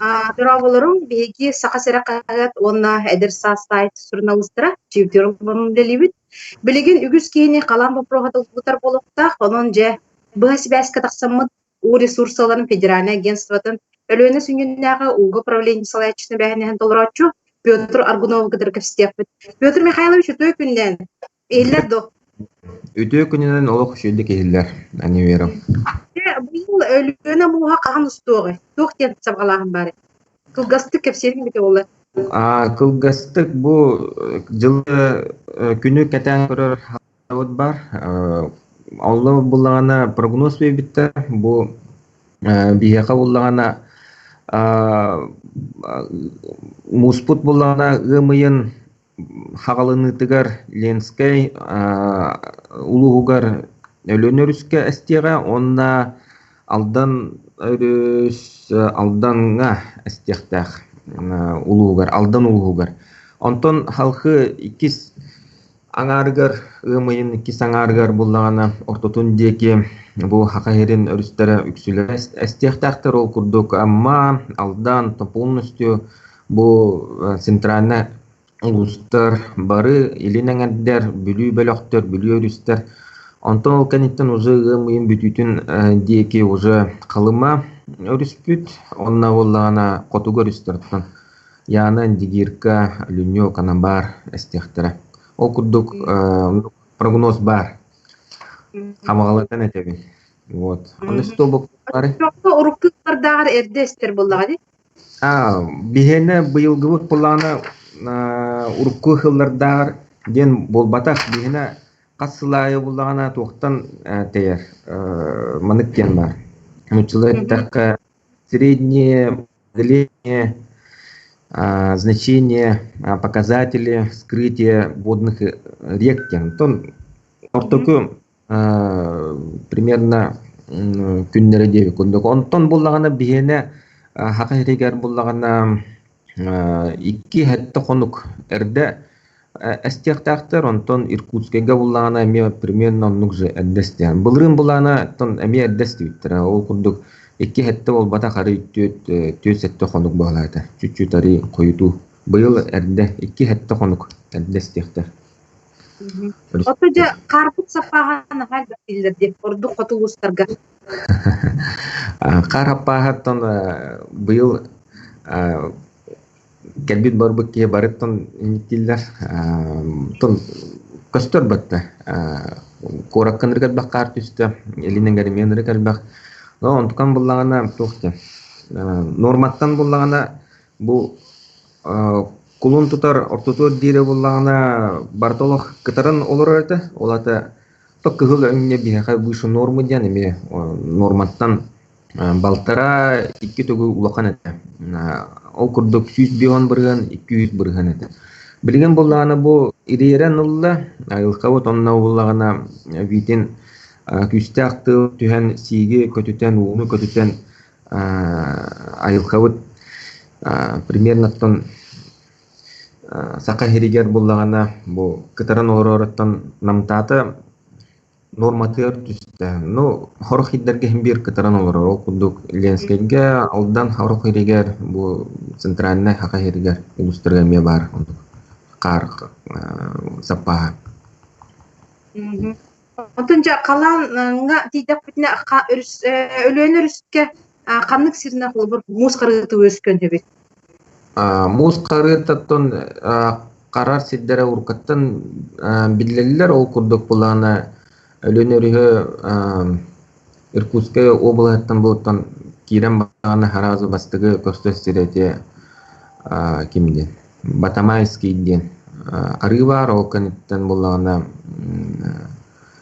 Тураволорун биһиги саха сыра кагат онна эдер сайт журналистра жибдербун делибит. Билигин үгүс кийини калам бопрогатылбутар болохта, онон же быһас бәскә тахсаммыт у ресурсларын федеральный агентствотын өлөөнө сүнгүннәгы уго правление салаячны бәһенен толорочу Петр Аргунов гыдыркывстеп. Петр Михайлович өтө күндән эллер до. Өтө күннән олох шөйдө кеһилләр, ани верам. Быйыл өлөөнө муга кахан устугы. Тохтен сабгалагын бары. Кылгасты кепсерин бите олар. Кылгастык бу жылы күнү кетен көрөр хават бар. Алла буллагана прогноз бебитте бу бияка буллагана муспут буллагана гымыйын хагалынытыгар Ленскай улугар өлөнөрүскө эстега онна алданга эстехтах алдан улугар. Онтон халкы икис аңаргар ымыйын икис аңаргар буллагана ортотун деки бу хакайрин өрүстөрө үксүлөр эстехтахтар ол курдук, амма алдан полностью бу центральный улустар бары илинеңердер бүлүү бөлөктөр бүлүү өрүстөр. Онтон ол каниттен уже ымыйын бүтүтүн деки уже калыма өрүспүт, онна боллагана котугөр өрүстөртөн яна дигирка лүньө канабар эстехтера. Ол курдук прогноз бар. Хамагалатан этеби. Вот. Онда столбук бары. Уруктуктардар эрдестер боллагы. Бихене быйылгыбык булана урукку хыллардар ден болбатак бихене кассылайы буллагана токтан тейер маныктен бар. Человек среднее деление, значение, показатели скрытия водных рек. Ортоку примерно күннері деби күндік. Онтон буллагана бихене хакайрегер буллагана икки хетті қонук эрде эстехтактар, онтон Иркутскега буллагана эме примерно оннук же эддестен. Былырын буллагана тон эме эддести биттер. Ол курдук икки хетті ол бата қары төт сетті қонук бағалайды. Чүт-чүтари қойыту. Быйыл эрде икки хетті қонук эддестехтер. Отожа карпыт сапаһан хәлбә килдер дип орду котулустарга. Карапаһаттан быйыл кәлбит барбык ке барыттан нитилләр. Тон көстөр батта. Кораккан ригат баккар түстә, элинен гәрмен ригат бак. Онтукан буллагана тохты. Норматтан буллагана бу кулун тутар ортотор дире буллагана бартолох кытарын олорорда. Олата токкыл өңне бихай бушу нормы диян эме норматтан балтара 2 төгү улакан эте. Ол курдук 100 бион бырган 200 бырган эте. Билген буллагана бу иререн улла айылкабы тонна буллагана витин күстәкты түһән сиге көтүтән уны көтүтән айылкабы примерно тон сака херигер буллагана бу кытарын орораттан намтата норматыр түстә. Ну хорох иддерге бир кытарын орор. Ол кудук Ленскайга алдан хорох херигер бу центральный хака херигер улустырга ме бар. Кар сапа. Отонжа каланга тидеп битне өлөөнө өрүскө канык сирне кылып муз карыты өскөн деп. Муз карытаттан карар сиддере уркаттан биллелер ол курдук булана өлөөнөрү Иркутская областан бултан кирен багана харазы бастыгы көстөстүрөтө кимде Батамайский ден арыва роканттан булана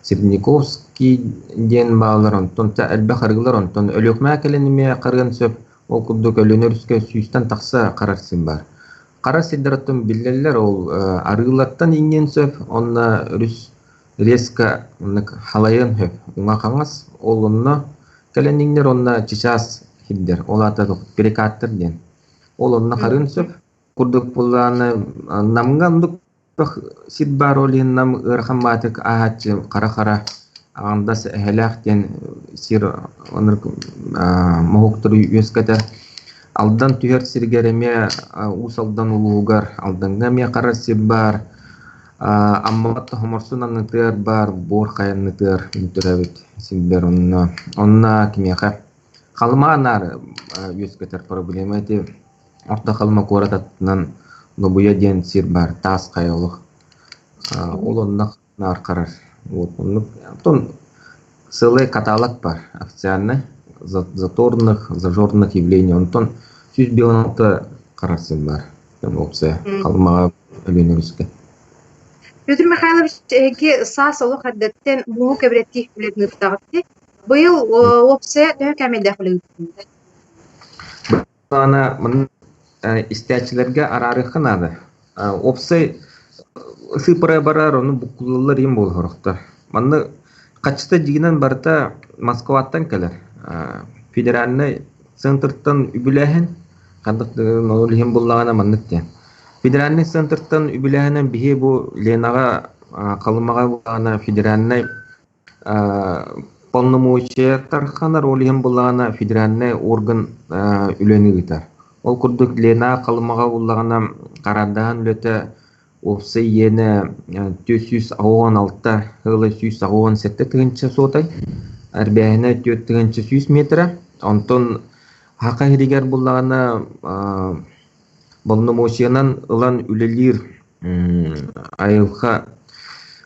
Сибниковский ден балар онтон та албахарыглар онтон өлөкмө келениме карган сөп ол курдук өлөөнөрүскө сүйстан такса карарсын бар. Карар сиддераттан биллелер ол арыйлаттан инген сөп онна рүс резко халайын хөп уңа каңас ол онна келениңдер онна чичас хиддер олата перекаттыр ден. Ол онна карын сөп курдук буланы намгандык сид бар олин нам ырхаматык ахачы кара андас эхелах ден сир оныр могуктур үскетер Aldan tüher sirgereme us aldan ulugar aldanga me qarasib bar amma tohmorsun anıtır bar bor kayanıtır mütürabit simber onna kimyaqa kalmanar yüz keter problema eti orta kalma koratatnan nobuya den sir bar tas kayoluk olonnak nar karar вот он целый каталог бар официально заторных зажорных явлений онтон сүз белоналта карасым бар опция калмага өлөнөрүскө. Петр Михайлович, сас олох хаддеттен муу кебретти билет тагытты. Быйыл опция төкәмелдә хулы. Ана мен истәчләргә арары хынады. Опция сыпыра барар оны букуллар ем бол хорыкта. Манны качта дигенен барта Москваттан келер. Федеральный центртан үбүләһен кандык нолыһым буллагана манныкте. Федеральный центртан үбүләһенен бихе бу Ленага калмага булгана федеральный полномочия тархана ролиһым буллагана федеральный орган үләне гитар. Ол курдук Лена калмага буллагана карадан үлете опсы ене 416 хылы 117 тыгынча сотай. Арбяһына 400 метра. Онтон хака хиригер буллагана полномочиянан ылан үлелир айылга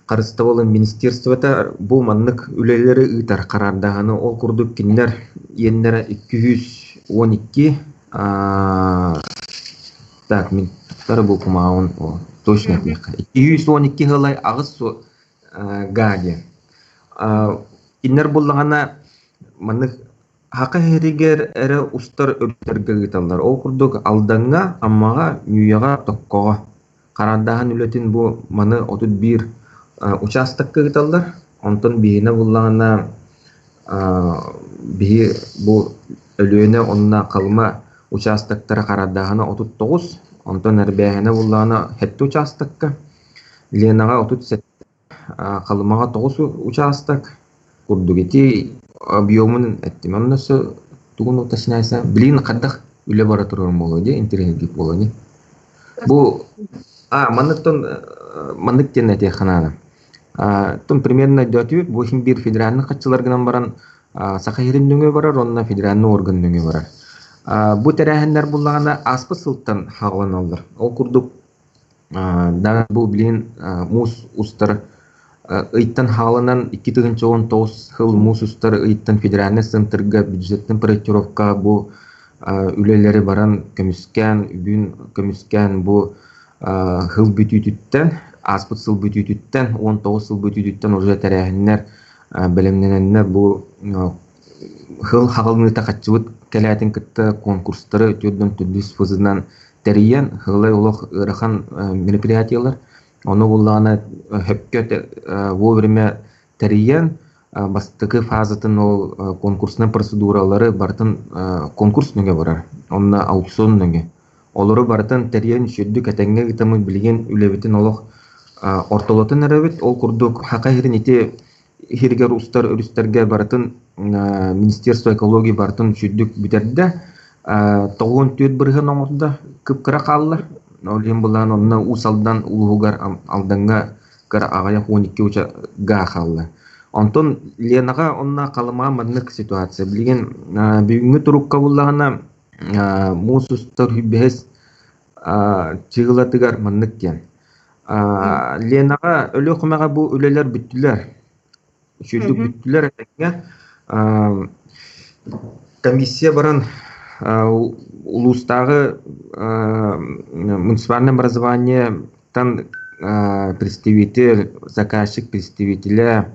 карысты болон министерствота бу маннык үлелери ыйтар карардаганы ол курдук киндер еннер 212 так мен тары бу кумаун точно 212 хылай агыс гаге киндер буллагана маннык хака хиригер эре устар өптөргө гыталар. Ол курдук алданга аммага нүйяга токкого. Карандахан үлетин бу маны 31 участокка гыталар. Онтон бийине буллагана бии бу өлөөнө онна калма участоктора карандахана 39. Онтон эрбэһине буллагана 7 участокка. Ленага 37 калмага 9 участок. Курдугети объемын эттименнесө тугун уташнайса билин каддах үле бара турган болоди интернетке болоди бу маннык тен эте ханана тун примерно дötü бу хим бир федеральный катчылар гынан баран сахайрин дөңө барар онна федеральный орган дөңө барар бу терехендер буллагана аспы сылттан хагланалар ол курдук да бу билин мус устар ыйттан халынан 2019 хыл мусустар ыйттан федеральный центрга бюджеттен проектировка бу үлелери баран көмүскән үбүн көмүскән бу хыл бүтүтүттен аспыт сыл бүтүтүттен 19 сыл бүтүтүттен уже тарихиннер белемнененнер бу хыл халны такачыбыт келятин кытта конкурстары өтөдөн түдүс фызынан териян хылай улох ырахан мероприятиялар оны буллагана хөпкөт вовремя териян бастыкы фазатын ол конкурсның процедуралары бартын конкурс нүге барар онна аукцион нүге олары бартын териян шүддүк этеңге гытамы билген үлебитин олох ортолотун эребит ол курдук хака хирин ити хиргер устар өрүстерге бартын министерство экологии бартын шүддүк битерде тогон төт бирген оңорда кыпкыра каллар олим булан онна усалдан улугар алданга кара агая 12 уча га халла онтон Ленага онна калыма маннык ситуация билген бүгүнгү турукка буллагана мусустар хүббес чыгылатыгар маннык кен Ленага өлө кумага бу өлөлөр бүттүлөр шүдүк бүттүлөр этеңге комиссия баран улустагы муниципальное образование тан представитель заказчик представителя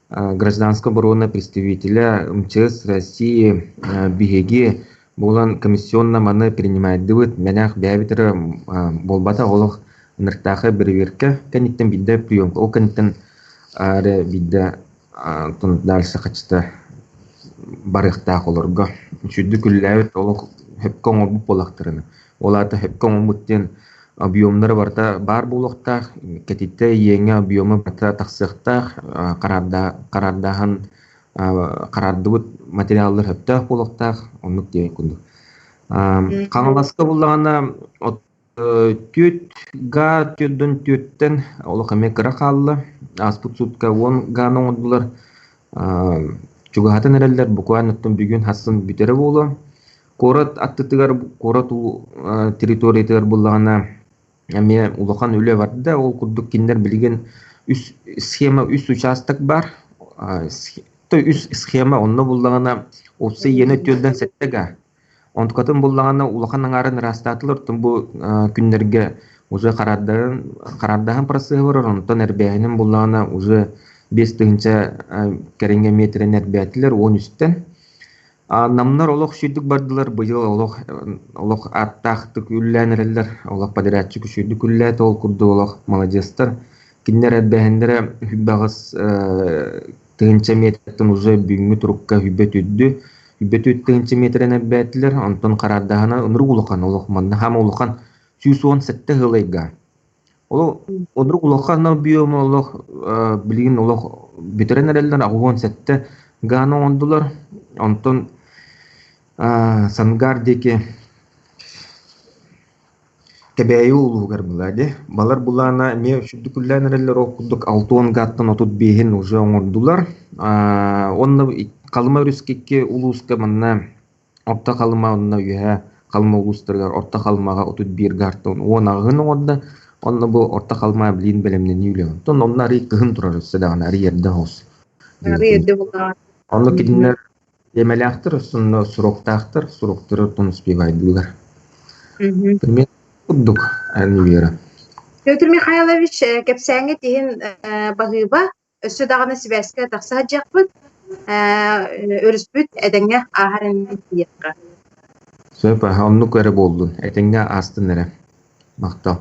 гражданского обороны представителя МЧС России биһиги булан комиссионна маны принимает дыбыт менах бәбитер болбата олох ныртахы берверке кенеттен бидде приемка о кенеттен аре бидде тон дальше качта барыхта олорго чүдү күлләбит олох хепкон обу полактырыны олата хепкон обуттен объемнары барта бар булуктар кетите еңе объемы барта таксыктар карардахан карардыбыт материалдар хептах булуктар онук дей күндү Каңаласка буллагана түйт га түйдөн түйттен олох эме кыра каллы аспыт сутка вон ганың одулар чугахатын эреллер буквально оттон бүгүн хасын бүтере болу корот аттытыгар корот территориятыгар буллагана эме улахан үле бар да ол курдук киндер билген үс схема үс участок бар үс схема онно буллагана осы ене түйдөн сеттега онткатын буллагана улахан аңарын растатылыр бу күннерге уже карардаһын процессы онтон эрбэһинин буллагана уже 5 тыгынча керенге метрен эрбээтилер 10 үстен намнар олох шүйдүк бардылар быйыл олох аттахтык үлләнерелер олох подрядчы күшүйдүк үлләт ол курду олох молодецтар киннер эрбэһиндере хүббагыс тыгынча метрден уже бүгүнгү турукка хүббет үддү Хүббет тыгынча метрен эрбээтилер онтон карардаһына ыныры улахан олох манна хам улахан 117 хылайга ол онру улахана биом олох билигин олох битерен эрелдер 17 гана ондулар онтон сангар деке кебею улугар булади балар булана ме шүдүк үлләнерелер окудук 6 гаттан отут бехин уже оңордулар онны калма үрүскекке улууска манна орта калма онна үе калма улустарга орта калмага отут бир гартон он агын оңорда онно бу орта калма билин белемнен үйлөн тон оннары кыгын турар седаган ари ерде хос онно кидинер емелактыр сонно суроктор тон успевайдылар мен кудук анвера Петр Михайлович кепсәңе тиһин багыба өссө дагына сибәскә такса жакпыт өрүспүт эдеңе ахарын тиякка сөп онну көрө болдун этеңге астын эре мактал